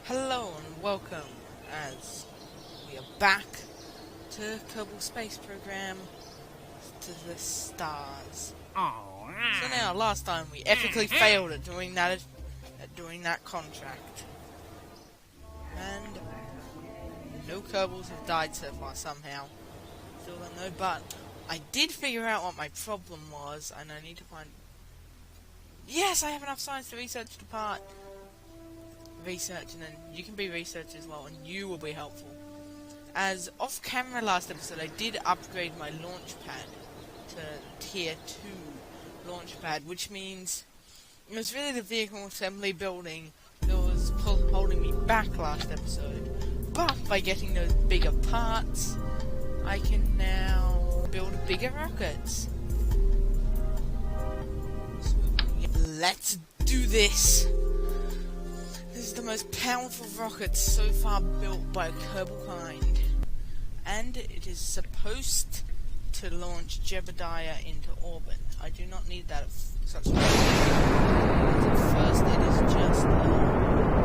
Hello and welcome as we are back to Kerbal Space Program to the stars. So now, last time we epically failed at doing that contract, and no Kerbals have died so far somehow. Still don't know, but I did figure out what my problem was, and I need to find. Yes, I have enough science to research the part. Research, and then you can be research as well, and you will be helpful. As off camera last episode, I did upgrade my launch pad to tier 2 launch pad, which means it was really the vehicle assembly building that was holding me back last episode. But by getting those bigger parts, I can now build bigger rockets. So, yeah, let's do this! This is the most powerful rocket so far built by a Kerbal kind, and it is supposed to launch Jebediah into orbit. I do not need that at such a first. It is just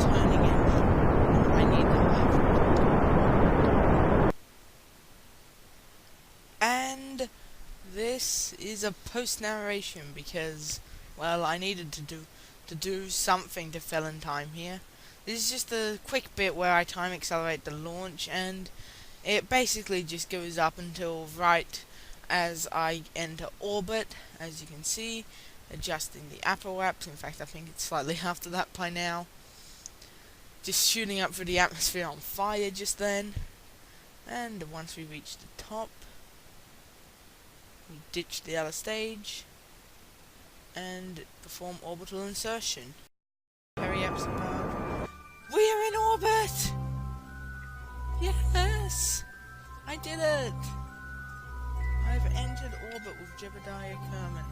turning engine. I need that. And this is a post-narration because, well, I needed to do something to fill in time here. This is just a quick bit where I time accelerate the launch, and it basically just goes up until right as I enter orbit, as you can see, adjusting the apoaps. In fact, I think it's slightly after that by now. Just shooting up through the atmosphere on fire just then, and once we reach the top, we ditch the other stage and perform orbital insertion. Hurry up, above. We are in orbit! Yes! I did it! I've entered orbit with Jebediah Kerman.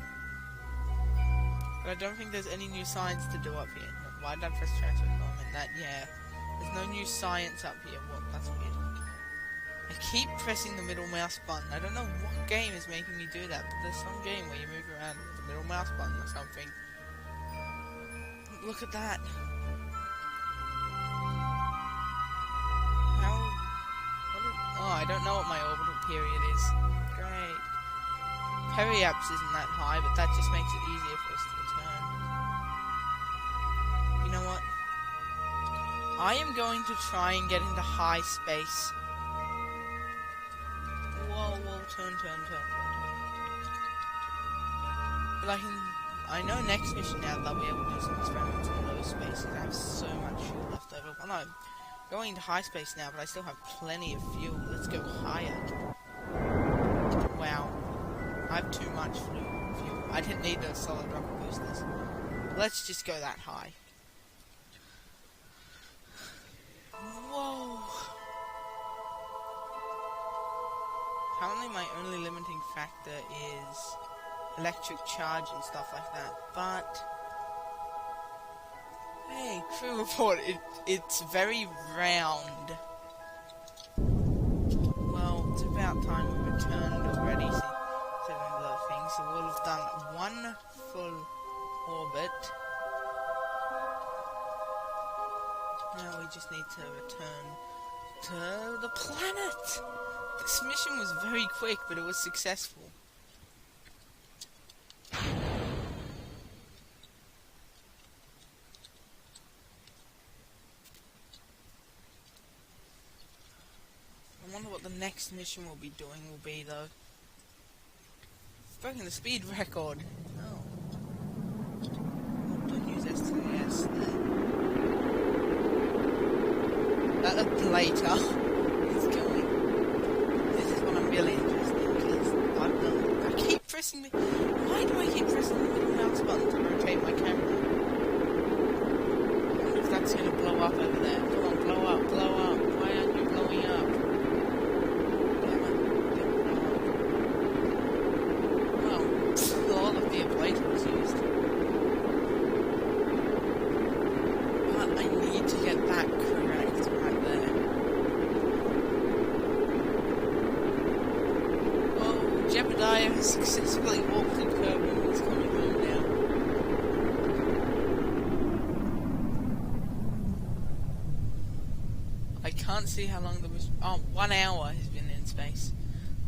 But I don't think there's any new science to do up here. Why did I press transfer comment? That, yeah. There's no new science up here. Well, that's weird. I keep pressing the middle mouse button. I don't know what game is making me do that, but there's some game where you move around with the middle mouse button or something. Look at that. I don't know what my orbital period is. Great. Periaps isn't that high, but that just makes it easier for us to return. You know what? I am going to try and get into high space. Whoa, turn. But I know next mission now that I'll be able to do some experiments in low spaces. I have so much fuel left over. Well, no, I'm going into high space now, but I still have plenty of fuel. Let's go higher. Wow. I have too much fuel. I didn't need those solid rocket boosters. Let's just go that high. Whoa. Apparently my only limiting factor is electric charge and stuff like that, but hey, crew report, it's very round. Well, it's about time we returned already to the thing, so we'll have done one full orbit. Now we just need to return to the planet. This mission was very quick, but it was successful. I wonder what the next mission we'll be doing will be, though. Breaking the speed record. Oh. Don't use STS then. Later. It's going. This is what I'm really interested in, because I keep pressing the... Why do I keep pressing the middle mouse button to rotate my camera? I wonder if that's going to blow up over there. Come on, blow up. Why aren't you blowing up? All of the ablator was used. But I need to get that correct right there. Oh, Jebediah has successfully orbited Kerbal. He's coming home now. I can't see how long the mission... Oh, 1 hour has been in space.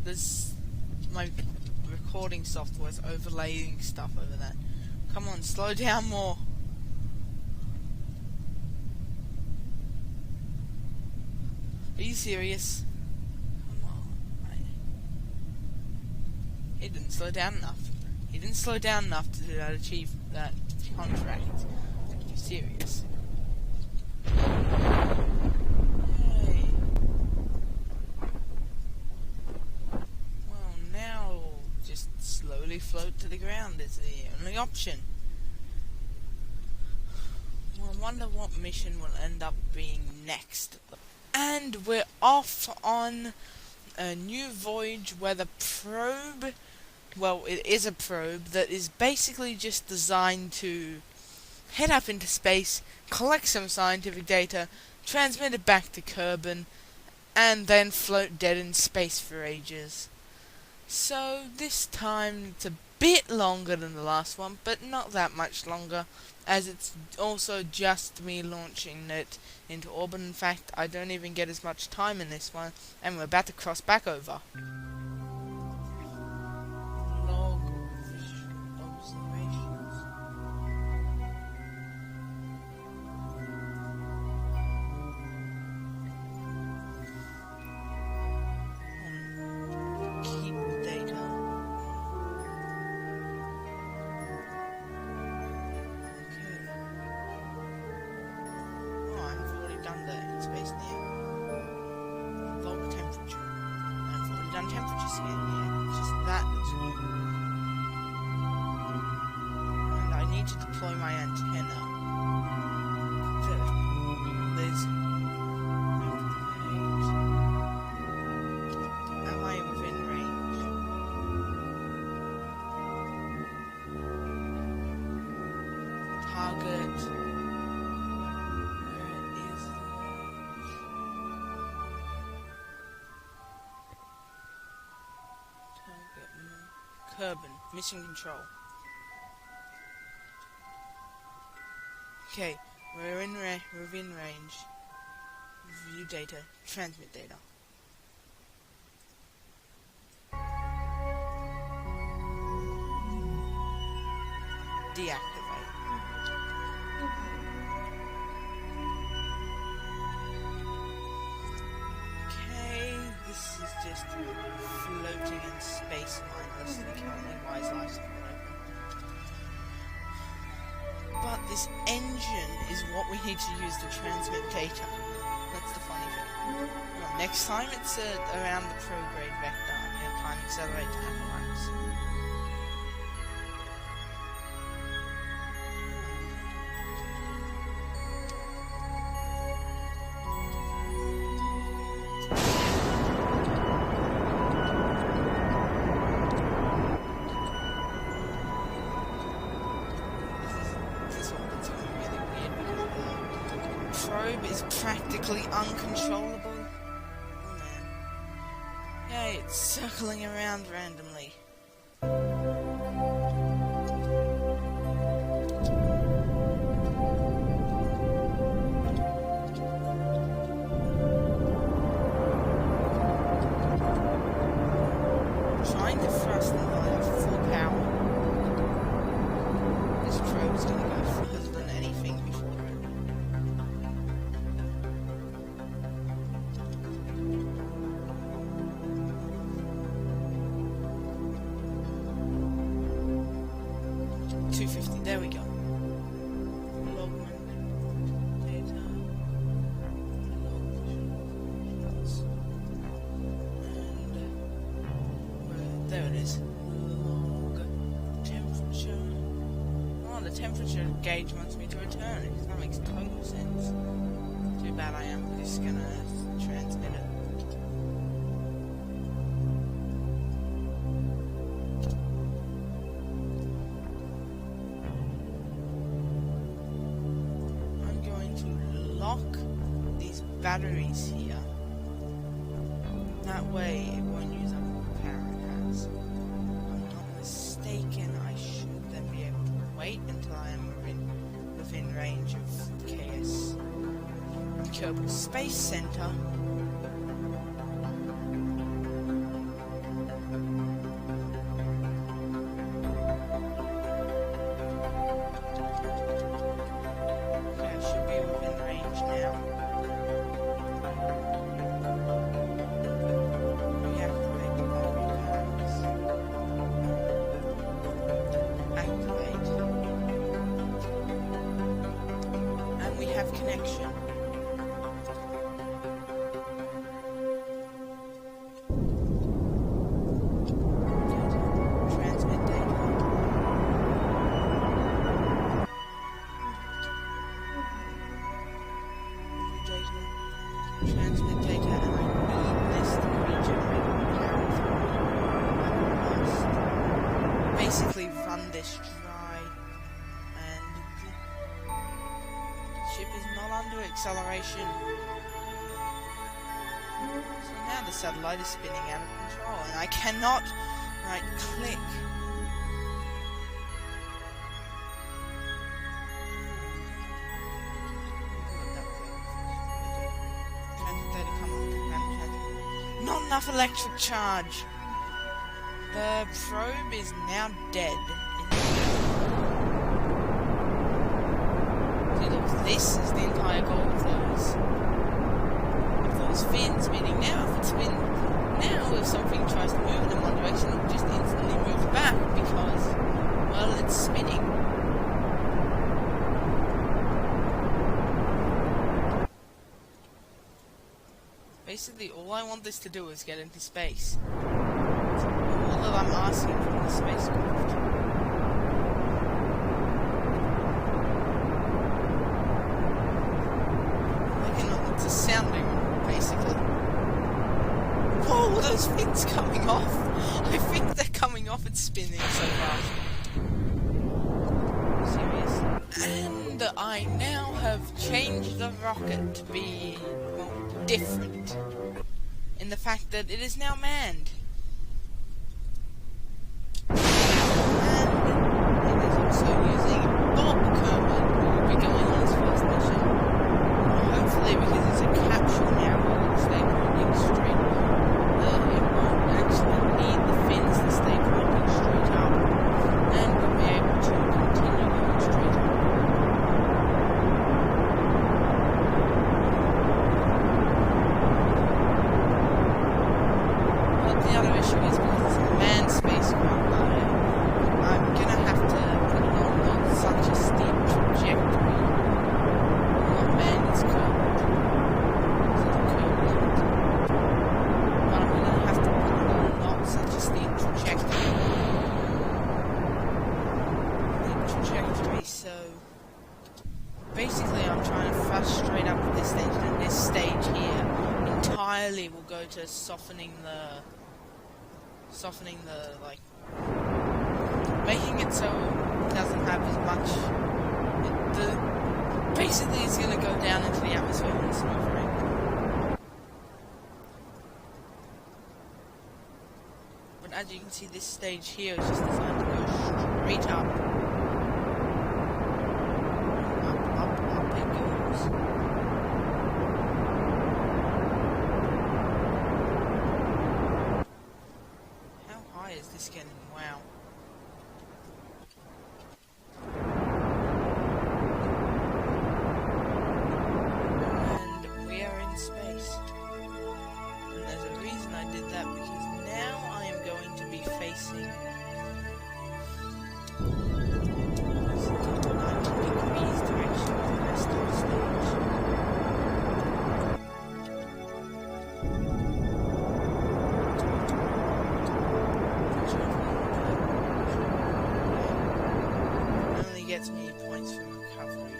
There's... My recording software is overlaying stuff over that. Come on, slow down more. Are you serious? Come on. He didn't slow down enough. He didn't slow down enough to achieve that contract. Are you serious? Hey. Well, now just slowly float to the ground is the only option. Well, I wonder what mission will end up being next. And we're off on a new voyage where the probe, well, it is a probe that is basically just designed to head up into space, collect some scientific data, transmit it back to Kerbal, and then float dead in space for ages. So this time it's a bit longer than the last one, but not that much longer, as it's also just me launching it into orbit. In fact, I don't even get as much time in this one, and we're about to cross back over. Log observations. Keep the data. Done the space there. Log temperature. I've already done temperatures here. Yeah, it's just that that's new. And I need to deploy my antenna. There's... Am I within range? Target... Kerbal, mission control. Okay, we're within range. View data, transmit data. Deactivate. Okay, this is just floating in space mindlessly, currently wise life support open. But this engine is what we need to use to transmit data. That's the funny thing. Well, next time it's around the prograde vector, and time accelerate to apparatus. Is practically uncontrollable. Oh man. Yeah, it's circling around randomly. Trying to thrust them while at full power. This probe's gonna go further than anything before. There we go. Data. And there it is. Log temperature. Oh, the temperature gauge wants me to return it. That makes total sense. Too bad I am just gonna transmit it. Lock these batteries here. That way it won't use up all the power it has. If I'm not mistaken, I should then be able to wait until I am within range of Kerbal Space Center. Okay, I should be within range now. Reactivate the battery packs. Activate. And we have connection. Transmit data. Transmit data, and I need this to regenerate power for me. I must basically run this dry, and the ship is not under acceleration. So now the satellite is spinning out of control, and I cannot right click. Not enough electric charge. The probe is now dead. See, look, this is the entire goal of those fins, meaning now if it spins, now if something tries to move in one direction, it just instantly moves back because, well, it's spinning. Basically, all I want this to do is get into space. That's all that I'm asking from the spacecraft. It's a sounding, basically. Whoa, are those fins coming off? I think they're coming off and spinning so fast. Serious? And I now have changed the rocket to be different in the fact that it is now manned, and it is also using Bob Kerbal, who will be going on his first mission. Hopefully, because it's a capsule now, it will stay pointing straight. It won't actually need the fins to stay pointing straight up, and we'll be able to continue going straight up. The other issue is because it's a manned spacecraft, I'm gonna have to put it on not such a steep trajectory. Not manned, it's curved. But I'm gonna have to put it on not such a steep trajectory. So basically I'm trying to thrust straight up at this stage, and this stage here entirely will go to softening the like, making it so it doesn't have as much. Basically, it's going to go down into the atmosphere and smothering. But as you can see, this stage here is just designed to go straight up. Up it goes. Is this getting? Wow. And we are in space. And there's a reason I did that, because now I am going to be facing 90 degrees direction of the rest of the stage. Gets me points for recovery.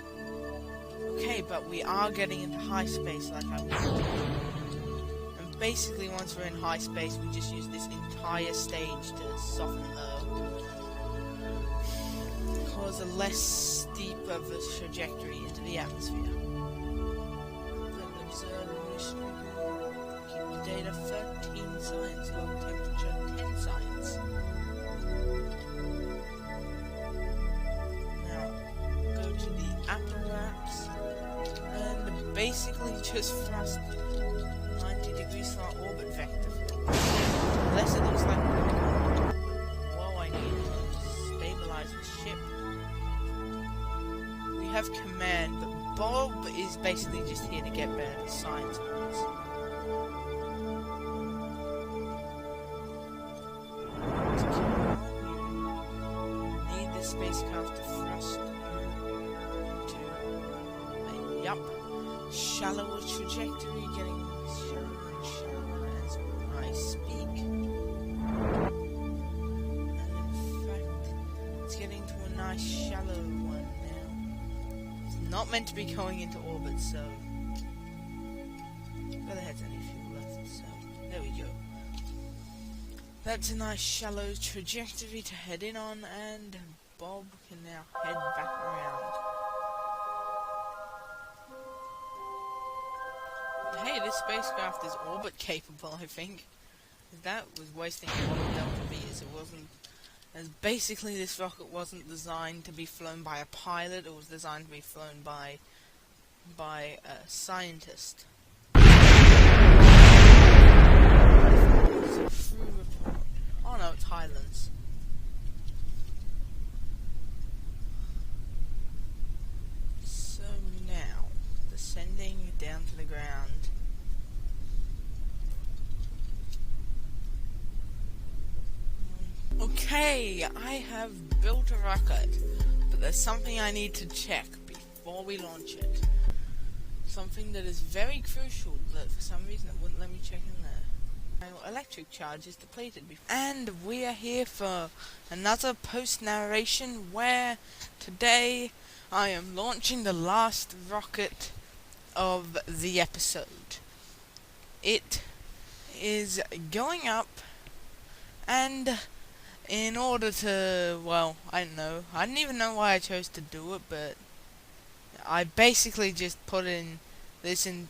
Okay, but we are getting into high space like I wanted to. And basically once we're in high space, we just use this entire stage to soften cause a less steep of a trajectory into the atmosphere. Observe mission. Keep the data 13 science, low temperature 10 science. To the apparatus, and basically just thrust 90 degrees to our orbit vector. Unless it looks like we're going to go. Whoa, I need to stabilize the ship. We have command, but Bob is basically just here to get better science points. Need the spacecraft to thrust into a shallower trajectory, getting shallower and shallower as I speak. And in fact, it's getting to a nice shallow one now. It's not meant to be going into orbit, so go ahead, any fuel left, so there we go. That's a nice shallow trajectory to head in on, and Bob can now head back around. Hey, this spacecraft is orbit capable, I think. That was wasting a lot of Delta V's. It wasn't... As basically, this rocket wasn't designed to be flown by a pilot, it was designed to be flown by a scientist. Oh no, it's Highlands. So now, descending down to the ground. Okay, I have built a rocket, but there's something I need to check before we launch it. Something that is very crucial that for some reason it wouldn't let me check in there. My electric charge is depleted before. And we are here for another post-narration where today I am launching the last rocket of the episode. It is going up, and in order to, well, I don't know. I didn't even know why I chose to do it, but I basically just put in this in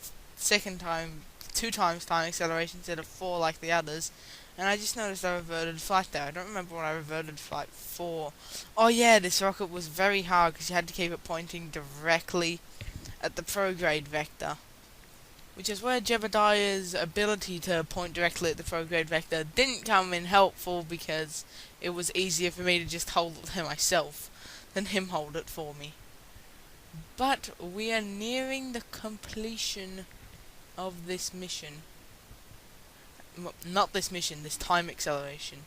two times time acceleration instead of 4 like the others, and I just noticed I reverted flight there. I don't remember what I reverted flight for. Oh yeah, this rocket was very hard because you had to keep it pointing directly at the prograde vector. Which is where Jebediah's ability to point directly at the prograde vector didn't come in helpful, because it was easier for me to just hold it there myself than him hold it for me. But we are nearing the completion of this mission. Not this mission, this time acceleration.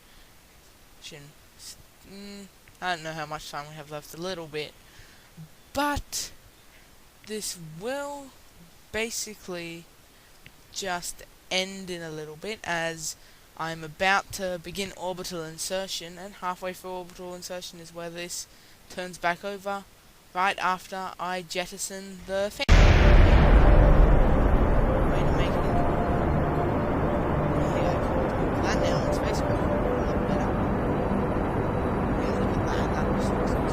I don't know how much time we have left, a little bit. But this will basically just end in a little bit, as I'm about to begin orbital insertion, and halfway through orbital insertion is where this turns back over, right after I jettison the thing. Way to make it. Land now on spacecraft. A lot better. Yeah, look at that. That was awesome.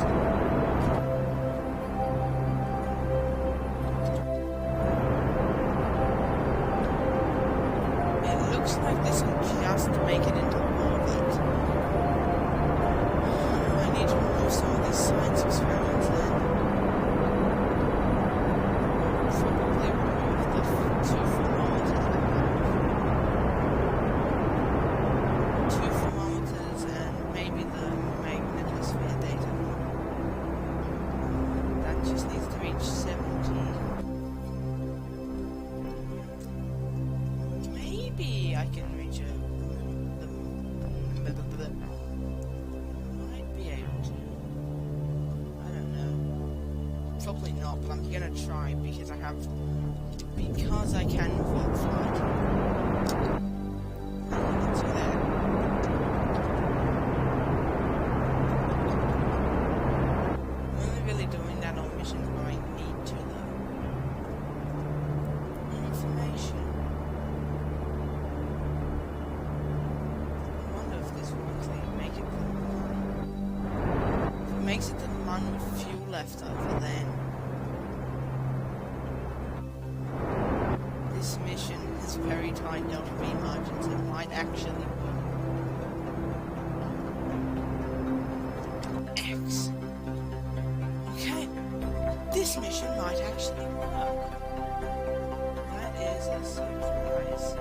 Looks like this will just make it into orbit. I need to remove some of these science experiments then. Probably remove the 2 thermometers and maybe the magnetosphere data. That just needs to reach 70. I can reach it. Might be able to. I don't know. Probably not, but I'm gonna try because I can avoid flight. And you can see that. I'm only really doing that on missions where I need to, though. Information. Makes it to the line with fuel left over, then this mission has very tight Delta V margins. It might actually work. X. Okay, this mission might actually work. is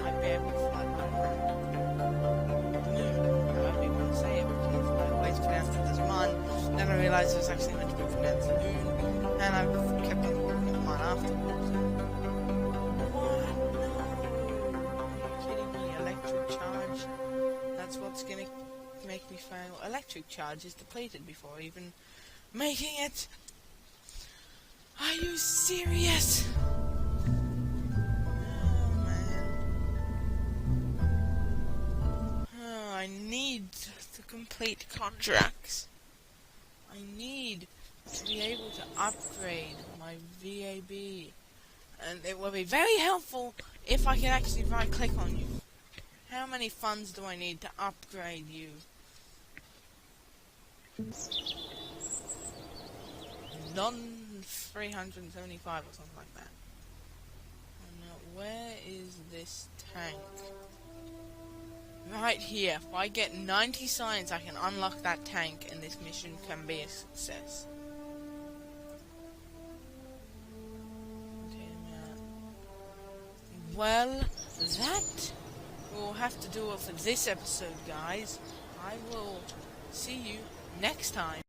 might be able to fly the moon, however you want to say it, because I always pronounced it as Mun, then I realised it was actually meant to be pronounced moon, and I've kept on calling it Mun afterwards. What? No! Are you kidding me? Electric charge? That's what's gonna make me fail. Electric charge is depleted before even making it. Are you serious? Oh man. Oh, I need to complete contracts. I need to be able to upgrade my VAB. And it will be very helpful if I can actually right click on you. How many funds do I need to upgrade you? None 375 or something like that. And now, where is this tank? Right here. If I get 90 science, I can unlock that tank, and this mission can be a success. Okay, now. Well, that will have to do it for this episode, guys. I will see you next time.